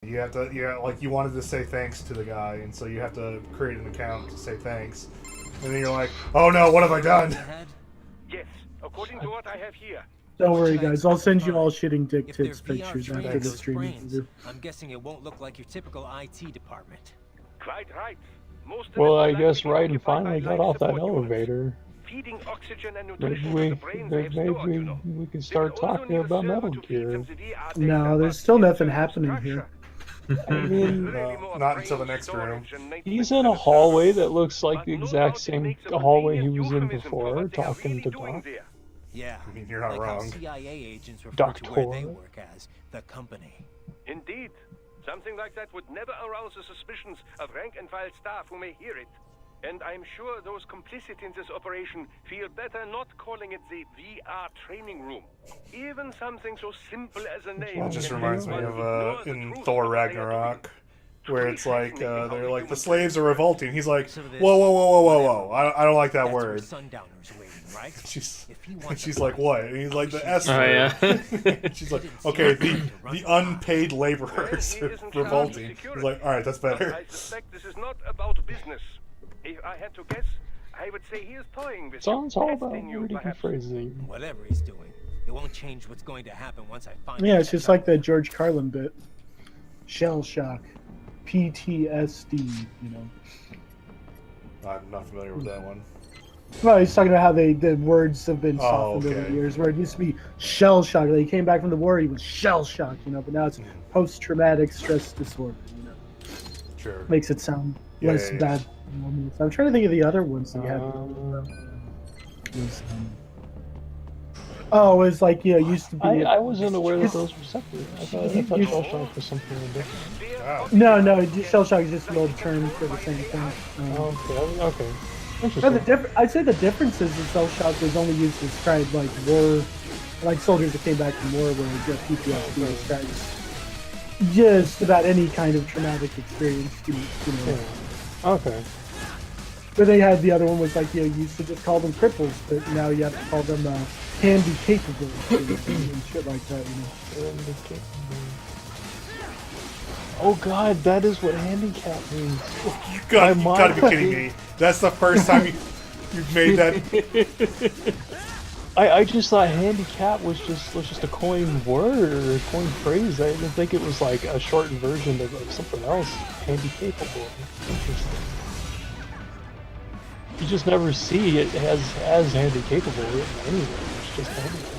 You have to, yeah, like you wanted to say thanks to the guy, and so you have to create an account to say thanks. And then you're like, oh no, what have I done? Yes, according to what I have here. Don't worry, guys. I'll send you all shitting dick If their tits VR pictures trained after the those stream is brains, over. I'm guessing it won't look like your typical IT department. Quite right. Most of Well, it I will guess likely be Raiden occupied by finally got life off that support units. elevator. Feeding oxygen and Maybe nutrition to the brains I have stored, you know. we can They start will also talking need a about server Metal to feed Gear. them the VR No, data, there's but still in nothing terms of happening structure, here. I mean, really more not brain until the next room. storage and maintenance he's in than a server. hallway that looks like But the no exact doubt it same makes a hallway he convenient was in euphemism for before, what they are talking really to doing Doc. there. Yeah, I mean, you're not like how wrong. CIA agents refer to where they Doctor. work as the company. Indeed. Something like that would never arouse the suspicions of rank-and-file staff who may hear it. And I'm sure those complicit in this operation feel better not calling it the VR training room. Even something so simple as a name. It just can reminds make me one of ignore the in truth Thor of what they are doing. Ragnarok, where it's like Fascinating how they're the like the human slaves are revolting. He's like, So this- whoa, whoa, whoa, whoa, whoa, whoa! I don't like that That's where word. Sundowners waiting, right? She's If he and wants she's a like, fight, what? And he's like the S Oh, word. yeah. She's like, okay, the unpaid laborers Well, are he isn't revolting. charged with He's security. like, all right, that's But better. I suspect this is not about business. If I had to guess, I would say he is toying with you, It's all about testing you, wording and perhaps. phrasing. Whatever he's doing, it won't change what's going to happen once I find Yeah, him. it's just like that George Carlin bit. Shell shock. PTSD, you know. I'm not familiar with that one. Well, he's talking about how the words have been softened over okay. the years, where it used to be shell shock. Like, he came back from the war, he was shell shock, you know, but now it's post-traumatic stress disorder, you know. Sure. Makes it sound Yeah, less yeah, yeah. bad. So I'm trying to think of the other ones that you had. It was like, you know, used to be. I wasn't aware that those were separate. I thought Shell Shock was something different. Wow. No, shell shock is just an old term for the same thing. Okay. But Interesting. I'd say the difference is that shell shock was only used to describe like war, like soldiers that came back from war, where PTSD describes just about any kind of traumatic experience. You know. Yeah. Okay. But they had the other one was like, you know, you used to just call them cripples, but now you have to call them handy capable, you know, and shit like that. You know. Oh god, that is what handicap means. You gotta be kidding me. That's the first time you've made that. I just thought handicap was just a coined word or a coined phrase. I didn't think it was like a shortened version of something else. Handy capable. Interesting. You just never see it as handy capable written anywhere. It's just handicap.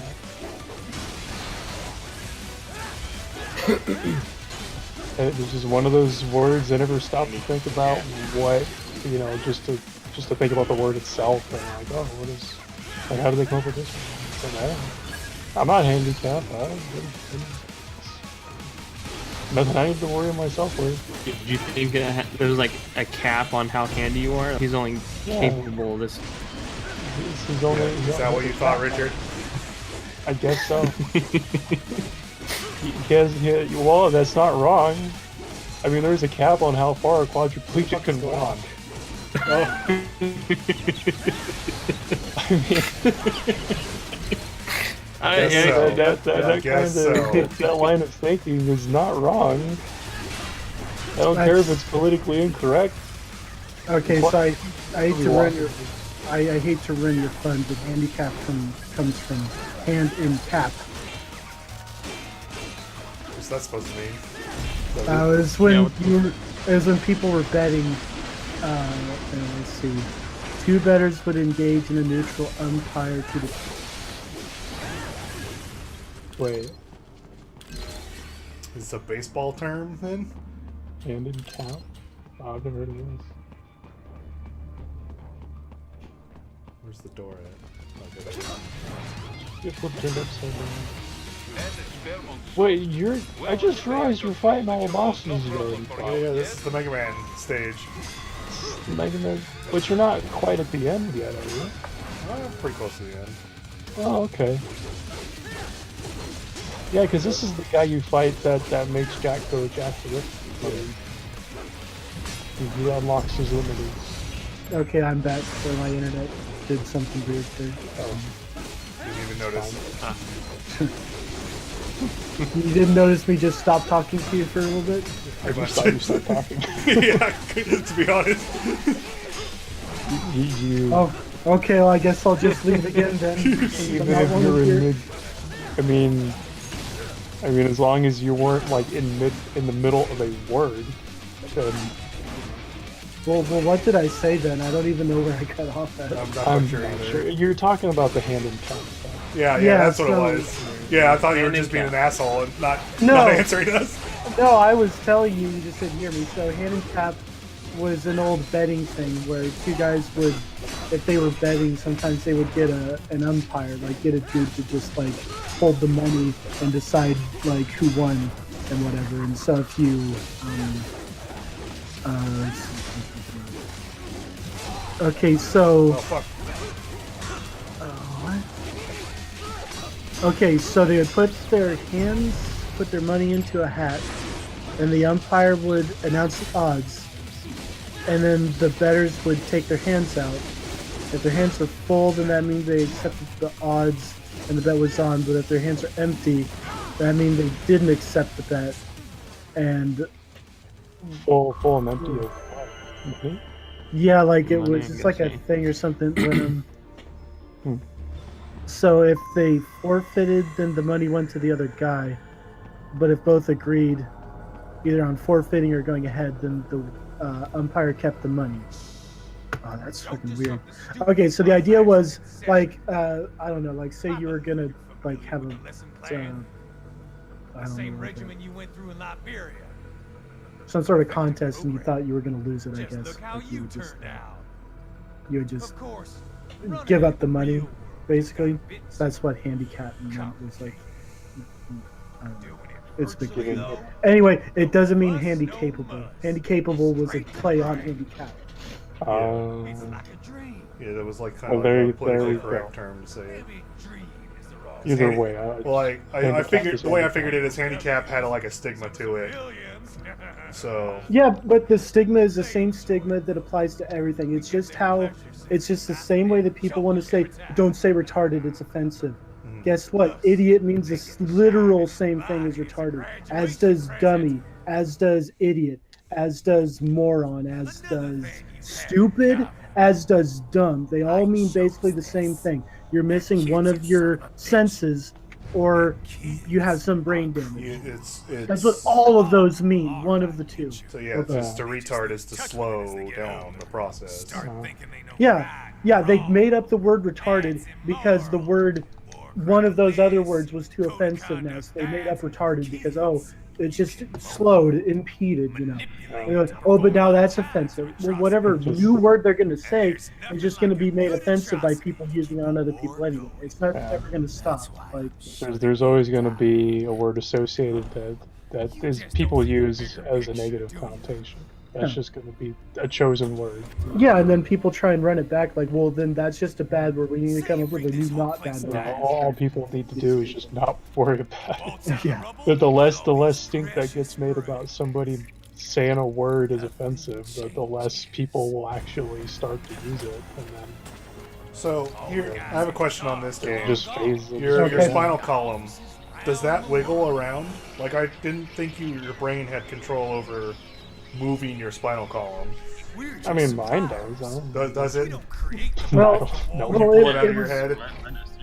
This is one of those words I never stop to think about what, you know, just to think about the word itself and like, oh, what is, like, how do they come up with this one? I'm not handicapped. Nothing I need to worry myself with. Do you think there's like a cap on how handy you are? He's only capable of this. He's only, Is that what you thought, Richard? I guess so. Well, that's not wrong. I mean, there's a cap on how far a quadriplegic can walk. That line of thinking is not wrong. I don't care if it's politically incorrect. Okay, so I hate to ruin your I hate to ruin your fun, but handicap comes from hand in cap. What's that supposed to mean? It was when people were betting. Let's see, two bettors would engage in a neutral umpire to the. Wait. Is it a baseball term then? Hand in cap? Oh, I've never heard of this. Where's the door at? Okay, You flipped turned upside down. Wait, I just realized you're fighting all the bosses you already fought. yeah, this is the Mega Man stage. Mega Man, but you're not quite at the end yet, are you? Pretty close to the end. Oh, okay. Yeah, because this is the guy you fight that makes Jack go Jack the Ripper. He unlocks his limiters. Okay, I'm back. So my internet did something weird there. Didn't even notice. You didn't notice me just stop talking to you for a little bit? I just thought you started talking. Yeah, to be honest. You Oh, okay. Well, I guess I'll just leave again then. since I'm even not if one you're of your- in mid, I mean, as long as you weren't like in the middle of a word, then Well, what did I say then? I don't even know where I got off at. I'm not quite I'm sure not either. sure. You're talking about the hand and count stuff. Yeah, Yeah, that's what it so- was. Yeah, I thought you were Hand just and being an cap. asshole and not No. answering us. No, I was telling you, you just didn't hear me. So hand and cap was an old betting thing where two guys would, if they were betting, sometimes they would get an umpire, like get a dude to just like hold the money and decide like who won and whatever. And so if you, okay, so. Oh, fuck. Okay, so they would put their money into a hat, and the umpire would announce the odds, and then the bettors would take their hands out. If their hands are full, then that means they accepted the odds and the bet was on, but if their hands are empty, that means they didn't accept the bet. And Full and empty of what? Money? yeah, like it Money, was, I'm it's like a guessing. thing or something when Hmm. so if they forfeited, then the money went to the other guy. But if both agreed, either on forfeiting or going ahead, then the umpire kept the money. Oh, that's fucking weird. Okay, so the idea was like I don't know, like say you were gonna like have a I don't know, like you went through in Liberia. some sort of contest, and you thought you were gonna lose it. I Just guess look how like, you turned out. you would just Of course. give up the money, basically. That's what handicap was like. I don't know. It's big. Anyway, it doesn't mean handy capable. Handy capable was a play on handicap. It's like a dream. Yeah, that was like kind Well, of there like a you politically go. correct term to say it. Maybe dream is the wrong Either Handy- way, Well, I handicap figured is the way I handicap. figured it is handicap had like a stigma to it. billions. So Yeah, but the stigma is the same stigma that applies to everything. It's just the same way that people want to say, don't say retarded, it's offensive. Guess what? Idiot means the literal same thing as retarded, as does dummy, as does idiot, as does moron, as does stupid, as does dumb. They all mean basically the same thing. You're missing one of your senses, or you have some brain damage. it's That's what all of those mean. One of the two. So yeah, it's just to retard is to slow down the process. Yeah, they made up the word retarded because the word, one of those other words was too offensive now. So they made up retarded because, it just slowed, impeded, you know. And they're like, oh, but now that's offensive. Well, whatever new word they're going to say is just going to be made offensive by people using it on other people anyway. It's not ever going to stop. Like, there's always going to be a word associated that is people use as a negative connotation. That's just going to be a chosen word. yeah, and then people try and run it back like, well, then that's just a bad word. We need to come up with a new not bad word. All people need to do is just not worry about it. Yeah. But the less stink that gets made about somebody saying a word is offensive, the less people will actually start to use it, and then So here, I have a question on this game. just phase it. Your Okay. spinal column, does that wiggle around? Like I didn't think your brain had control over moving your spinal column. I mean, mine does. I don't Does it? Well, know. well, Pull it out it of your was- head.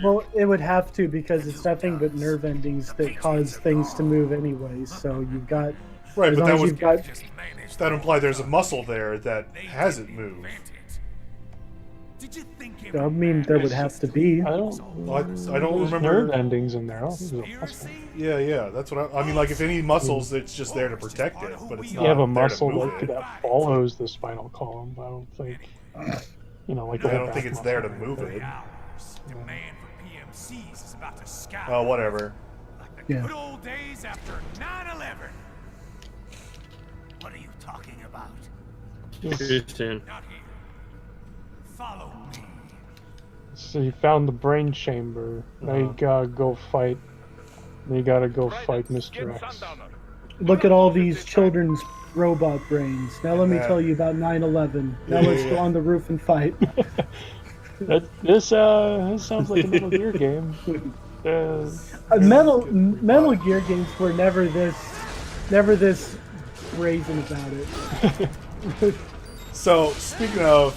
Well, it would have to because it's nothing but nerve endings that cause things to move anyway. So you've got, Right, as but long that as would you've got, that implied there's a muscle there that hasn't moved. I mean, there would have to be. I don't I don't there's remember. nerve endings in there. I don't think there's a muscle. Yeah, that's what I mean. Like if any muscles, it's just there to protect it, but it's not. You have a there to muscle move like it. that follows the spinal column. I don't think, like the I whole don't think back it's there to muscle. move it. Your man for PMCs is about to scout. Oh, whatever. Like the Yeah. good old days after 9/11. What are you talking about? Houston. Not here. Follow me. So you found the brain chamber. Now you gotta go fight. Now you gotta go fight Mr. X. Look at all these children's robot brains. Now let me Yeah. tell you about 9/11. Now let's go on the roof and fight. This sounds like a Metal Gear game. Metal Gear games were never this brazen about it. So speaking of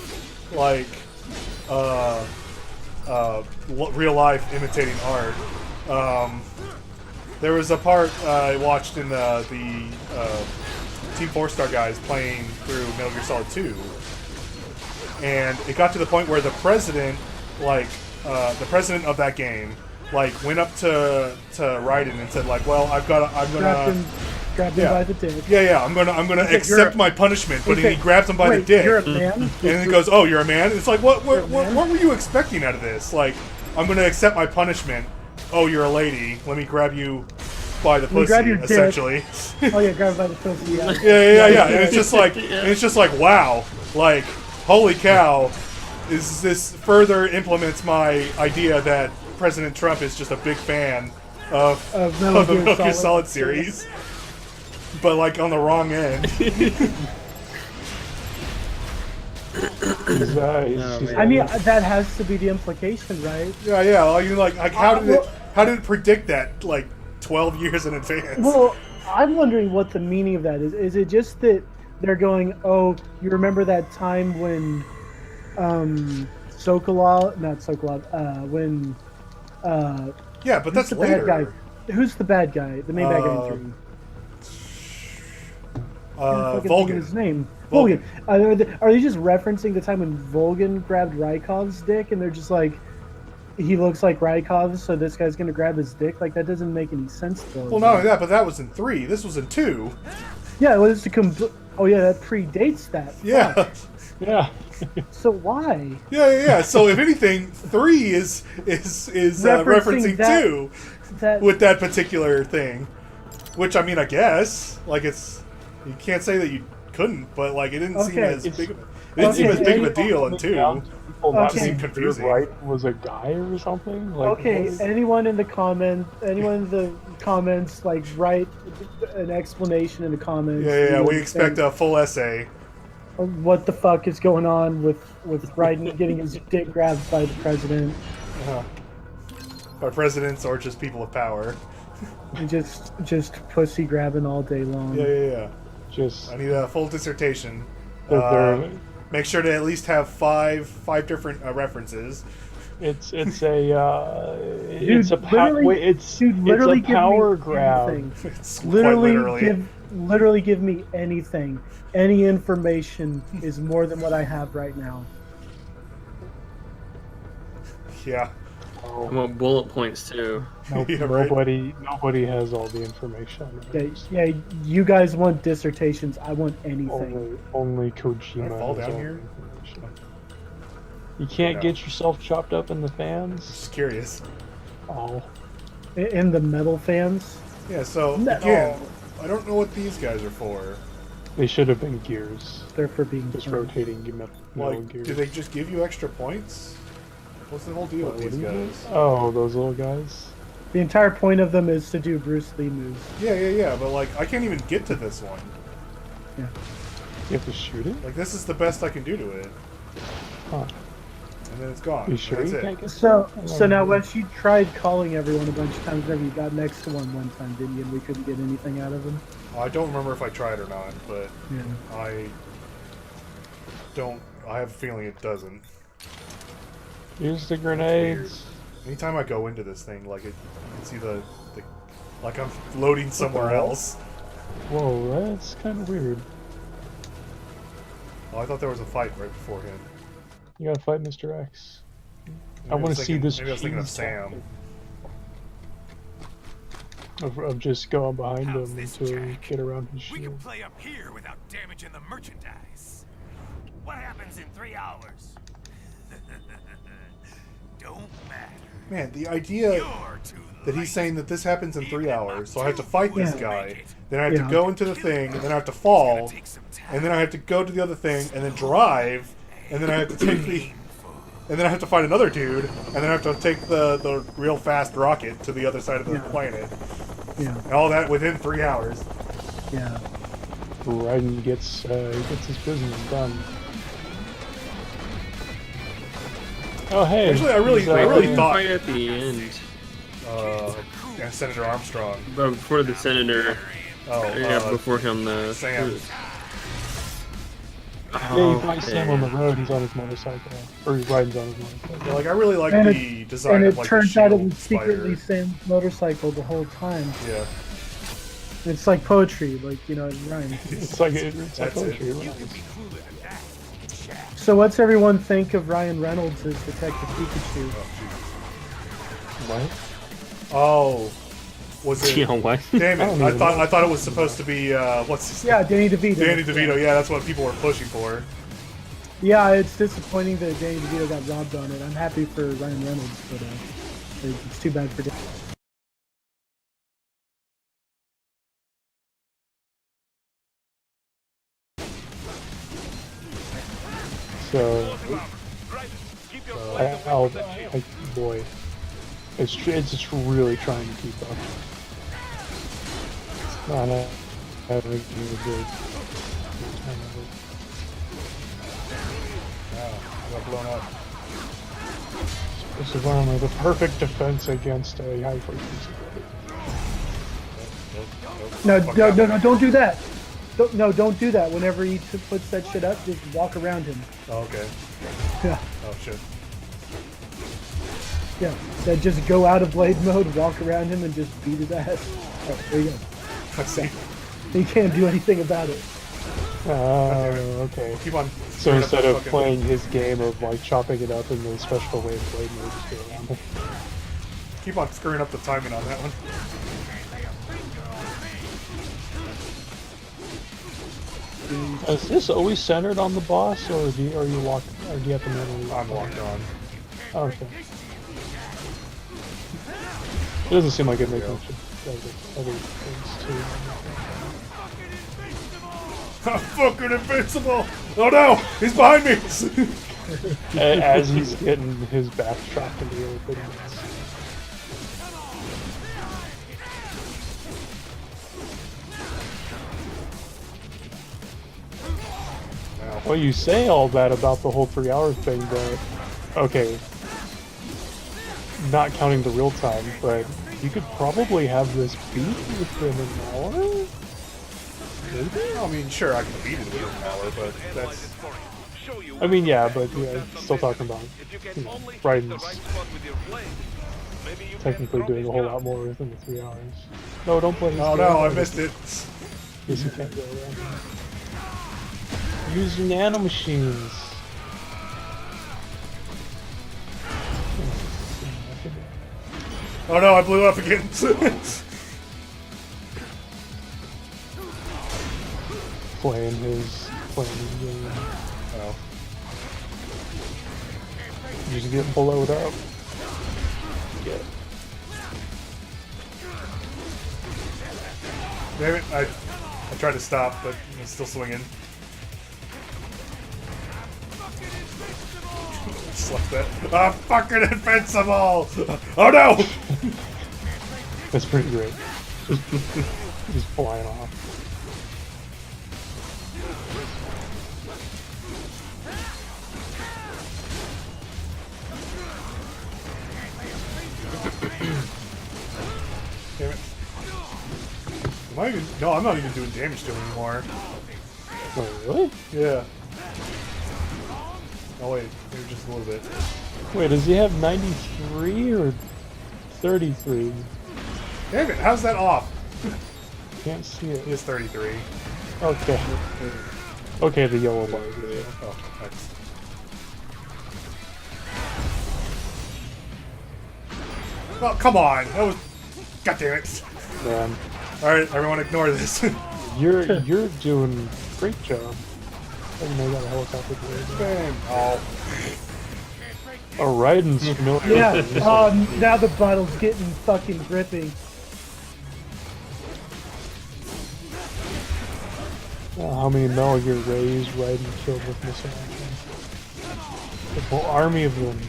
like real life imitating art, there was a part I watched in the Team 4-Star guys playing through Metal Gear Solid 2, and it got to the point where the president, the president of that game, went up to Raiden and said, well, I'm gonna Grab him by the dick. Yeah, I'm gonna accept my punishment, but he grabs him by the dick. You're a man? And then he goes, "Oh, you're a man?" It's like, what were you expecting out of this? Like, I'm gonna accept my punishment. Oh, you're a lady. Let me grab you by the pussy, grab your dick. essentially. Oh yeah, grab him by the pussy. Yeah. Yeah. And it's just like, wow, like, holy cow, this further implements my idea that President Trump is just a big fan of the Metal Gear Solid series. But on the wrong end. I mean, that has to be the implication, right? Yeah. How did it predict that 12 years in advance? Well, I'm wondering what the meaning of that is. Is it just that they're going, oh, you remember that time when yeah, but that's the later. Bad guy? Who's the bad guy? The main bad guy in 3. Volgan. His name. Volgan. Are they just referencing the time when Volgan grabbed Rykov's dick, and they're just like, he looks like Rykov, so this guy's gonna grab his dick? That doesn't make any sense, though. Well, not only that, but that was in 3. This was in 2. Yeah, well, it's oh yeah, that predates that. Yeah. Fuck. Yeah. So why? Yeah. So if anything, 3 is referencing 2 with that particular thing. Which, I mean, I guess you can't say that you couldn't, but it didn't seem as big of a deal in 2. It seemed confusing. Right, was a guy or something. Anyone in the comments, write an explanation in the comments. Yeah. We expect a full essay. What the fuck is going on with Raiden getting his dick grabbed by the president? By presidents or just people of power. And just pussy grabbing all day long. Yeah. I need a full dissertation. Make sure to at least have five different references. It's a power grab. It's Literally give me anything. Any information is more than what I have right now. Yeah. I want bullet points too. Nobody has all the information. Yeah, you guys want dissertations. I want anything. Only Kojima Can I fall has down all here? the information. You can't get yourself chopped up in the fans? Just curious. Oh. In the metal fans? Yeah, so, again, I don't know what these guys are for. They should have been gears. They're for being just rotating metal gears. Do they just give you extra points? What's the whole deal with these guys? Oh, those little guys? The entire point of them is to do Bruce Lee moves. Yeah, but I can't even get to this one. Yeah. You have to shoot it? This is the best I can do to it. Huh. And then it's gone. You sure you can't get So now, Wes, you tried calling everyone a bunch of times. Whenever you got next to one time, didn't you? And we couldn't get anything out of him. I don't remember if I tried or not, but yeah. I have a feeling it doesn't. Use the grenades. Anytime I go into this thing, you can see the I'm loading somewhere else. Whoa, that's kind of weird. Oh, I thought there was a fight right before him. You gotta fight Mr. X. I want to see this. Maybe I was thinking of Sam. Of just going behind him to get around his shield. We can play up here without damaging the merchandise. What happens in 3 hours? Don't matter. Man, the idea that he's saying that this happens in 3 hours, so I have to fight this guy, then I have to go into the thing, and then I have to fall, and then I have to go to the other thing, and then drive, and then I have to take and then I have to fight another dude, and then I have to take the real fast rocket to the other side of the planet. Yeah. And all that within 3 hours. Yeah. Raiden gets his business done. Oh hey! Actually, I really thought right at the end. And Senator Armstrong. But before the senator, before him, the Sam. Yeah, you find Sam on the road. He's on his motorcycle, or he's riding on his motorcycle. Yeah, like I really like And the design And of it like turns the out it shield was secretly spider. Sam's motorcycle the whole time. Yeah, It's like poetry, like, you know, it rhymes. It's like That's poetry, it. right? So what's everyone think of Ryan Reynolds as Detective Pikachu? What? Oh, was it? You know what? Damn I it! don't I even thought know. I thought it was supposed to be what's his Yeah, Danny DeVito. Danny DeVito. Yeah, that's what people were pushing for. Yeah, it's disappointing that Danny DeVito got robbed on it. I'm happy for Ryan Reynolds, but it's too bad for Danny. So, boy, it's just really trying to keep up. It's not having a good. Wow, I got blown up. This is one of the perfect defense against a high frequency. No, don't do that. Don't do that. Whenever he puts that shit up, just walk around him. Oh, okay. Yeah, Oh shit. yeah. So just go out of blade mode, walk around him, and just beat his ass. Oh, there you go. I see. He can't do anything about it. Okay. Keep on. So instead of fucking- playing his game of like chopping it up in the special way of blade mode, just go around it. Keep on screwing up the timing on that one. Is this always centered on the boss, or are you locked? Or do you have to manually? I'm locked on. Oh, okay. It doesn't seem like it makes much other things too. I'm fucking invincible! Oh no! He's behind me! As he's getting his back trapped into the open. Well, you say all that about the whole 3 hour thing, but okay, not counting the real time, but you could probably have this beat within an hour? Maybe? I mean, sure, I can beat it within an hour, but that's... I mean, yeah, but yeah, still talking about, you know, Raiden's technically doing a whole lot more within the 3 hours. No, don't play his Oh game. no, I missed it. Yes, you can't go around. Use your nano machines. Oh no, I blew up again. Playing his game. Oh. Just getting blowed up. Yeah. Damn it, I tried to stop, but it's still swinging. Just like that. I'm fucking invincible! Oh no! That's pretty great. Just flying off. Damn it. Am I even... No, I'm not even doing damage to him anymore. Oh, really? Yeah. Oh wait, maybe just a little bit. Wait, does he have 93 or 33? Damn it, how's that off? Can't see it. He is 33. Okay. Okay, the yellow bar. Yeah. Oh, thanks. Oh, come on! That was... God damn it. Man, Alright, everyone ignore this. you're doing a great job. I didn't know you got a helicopter today. Bang. Oh. A Raiden's familiar. Yeah. Oh, now the bottle's getting fucking gripping. How many Metal Gear Rays Raiden killed with missile launchers? A whole army of them.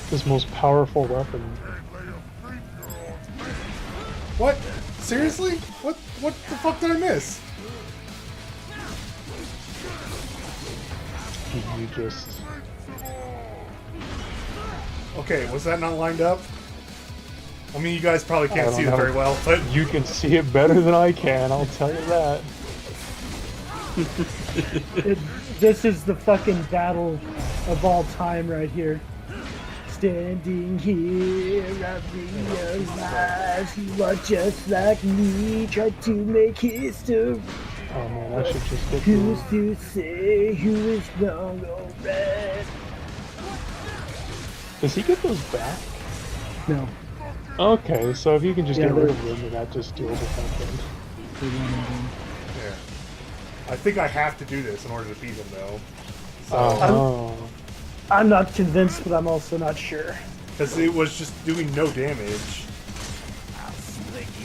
His most powerful weapon. What? Seriously? What the fuck did I miss? You just... Okay, was that not lined up? I mean, you guys probably I can't don't see it know. very well, but You can see it better than I can, I'll tell you that. This is the fucking battle of all time right here. Standing here, I realize you are just like me. Tried to make history. Oh man, I should just get Who's the... to say who is wrong or right? Does he get those back? No. Okay, so if you can just Yeah, get rid they're- of them, then that just deals with that thing. yeah. I think I have to do this in order to beat him, though. Oh. I'm not convinced, but I'm also not sure. Because it was just doing no damage.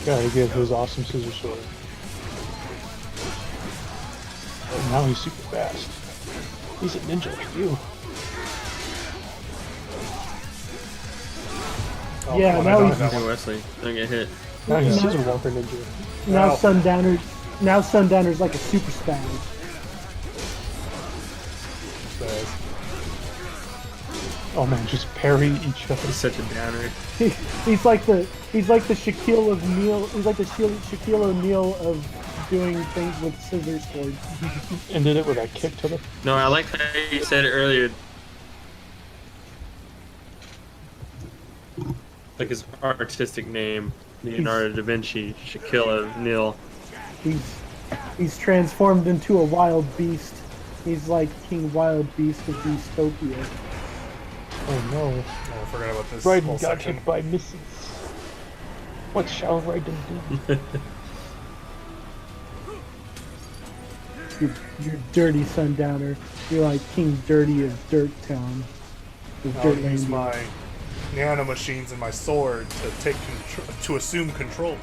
Gotta get his awesome scissor sword. And now he's super fast. He's a ninja like you. Oh, Yeah, come on, now I don't he's- have that Hey, one. Wesley, don't get hit. Now he's scissor walker ninja. Now Wow. Sundowner's like a super spaz. Says. Oh man, just parry each other. He's such a downer. He's like the Shaquille O'Neal. He's like the Shaquille O'Neal of doing things with scissor swords. And did it with a kick to the... No, I like how you said it earlier. Like his artistic name, Leonardo da Vinci, Shaquille O'Neal. He's transformed into a wild beast. He's like King Wild Beast of Beastopia. Oh no. Oh, I forgot about this Raiden whole got section. hit by misses. What shall Raiden do? You're dirty Sundowner. You're like King Dirty of Dirt Town. Of I'll Dirt use Landia. my nano machines and my sword to assume control.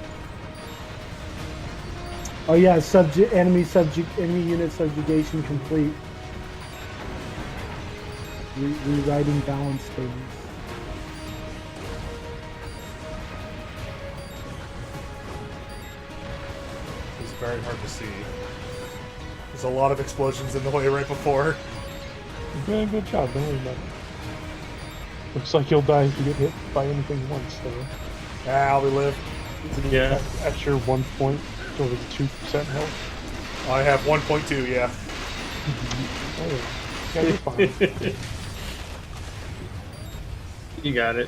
Oh yeah, enemy unit subjugation complete. Rewriting balance tables. It's very hard to see. There's a lot of explosions in the way right before. You're doing a good job, don't worry about it. Looks like you'll die if you get hit by anything once, though. Ah, we live. Yeah. At your 1 point, over 2% health. I have 1.2, yeah. Oh, yeah, you're fine. You got it.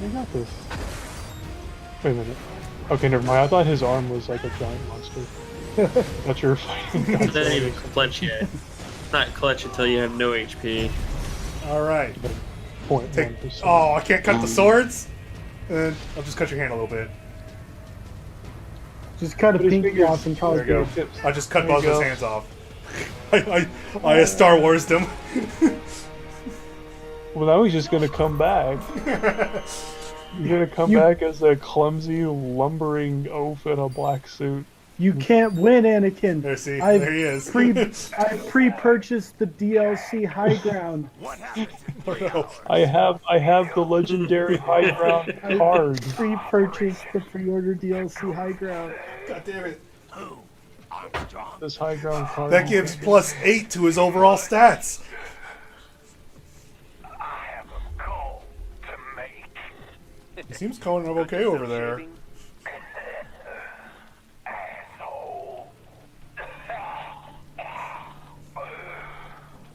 You got this. Wait a minute. Okay, never mind. I thought his arm was like a giant monster. That you're fighting. It's not even clutch yet. It's not clutch until you have no HP. Alright. 0.1%. Oh, I can't cut the swords? I'll just cut your hand a little bit. Just cut a Put his pinky fingers- off and call There it you go. good. I just cut There you both his go. hands off. I Star Wars'd him. Well, now he's just gonna come back. He's gonna come back as a clumsy, lumbering oaf in a black suit. You can't win, Anakin. There, see? I've There he is. I pre-purchased the DLC High Ground. What happened to Oh, 3 no. hours? I have the legendary high ground card. Pre-purchased the pre-order DLC High Ground. God damn it. Who? Armstrong? This high ground card. That gives +8 to his overall stats. I have a call to make. He seems kind of okay over there. Asshole.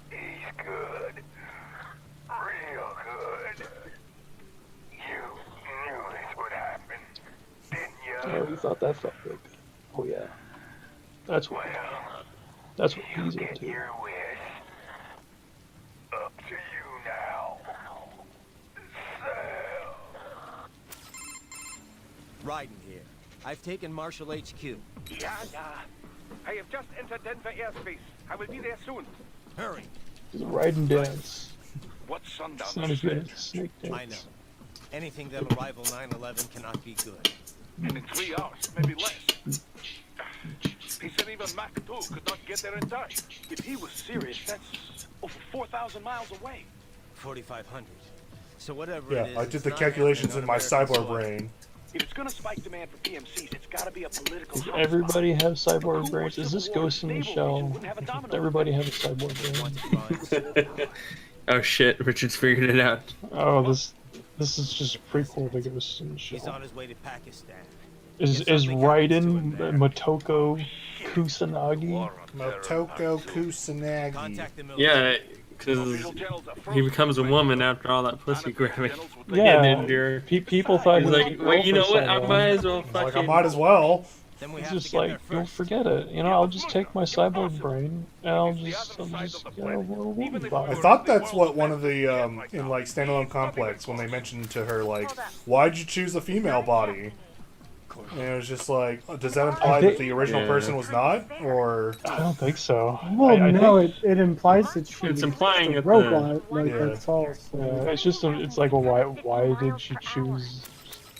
He's good. Real good. You knew this would happen, didn't you? Oh, you thought that felt good. Oh yeah. That's what. That's what he's Get into. your wish. Up to you now. Sell. Raiden here. I've taken Marshall HQ. Yeah. I have just entered Denver airspace. I will be there soon. Hurry. It's a Raiden dance. What It's sundown? not as good as a snake dance. I know. Anything that'll rival 9/11 cannot be good. And in 3 hours, maybe less. He said even Mach 2 could not get there in time. If he was serious, that's over 4,000 miles away. 4,500. So whatever Yeah, it is, I did it's the not calculations happening in my on American cyborg soil. brain. If it's gonna spike demand for PMCs, it's gotta be a political Does hotspot. everybody have A cyborg coup or brains? Is this civil war Ghost in the naval Shell? region wouldn't have a domino Does everybody have a cyborg brain? Once blind. Oh shit, Richard's figured it out. Oh, this This is just prequel to Ghost in the He's Shell. on his way to Pakistan. Is Raiden Motoko Kusanagi? Motoko Kusanagi. Contact the military. Yeah, because he becomes a woman after all that pussy grabbing. Yeah, people thought He's he was like, a well, you girl know for what? so I long. might as well Like, I fucking. might as well. Then we It's have just to get there like, you'll first. forget it. You know, I'll just take my cyborg brain and I'll just we'll woman body. I thought that's what one of the, in, like, Standalone Complex, when they mentioned to her, like, why'd you choose a female body? And it was just like, does that imply that the original Yeah. person was not? Or... I don't think so. Well, I no, think, it implies that she It's was implying a that the- robot. Like Yeah. that's all. So. it's just it's like, well, why did she choose?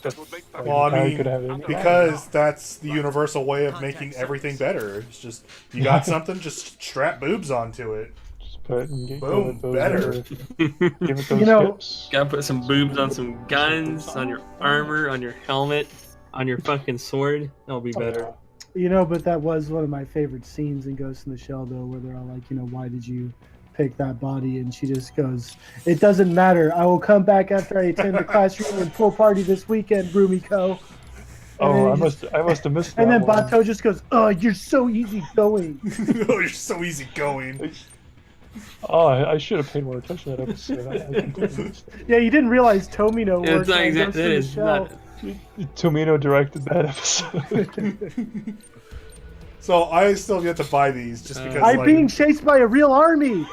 That, like, Well, I Harry mean, could have any because that's the universal way of making everything better. It's just, you got something, just strap boobs onto it. Just put and give Boom, it those better. give it those You know- hips. Gotta put some boobs on some guns, on your armor, on your helmet, on your fucking sword. That'll be better. You know, but that was one of my favorite scenes in Ghost in the Shell, though, where they're all like, you know, why did you pick that body? And she just goes, it doesn't matter. I will come back after I attend the class reunion pool party this weekend, Brumiko. Oh, I And must have missed that. And then one. Bato just goes, oh, you're so easy going. Oh, you're so easy going. Oh, I should have paid more attention to that episode. I completely missed it. Yeah, you didn't realize Tomino It's worked not on Ghost exactly. in the It's Shell. not. Tomino directed that episode. So I still have yet to buy these, just because, I'm like... being chased by a real army.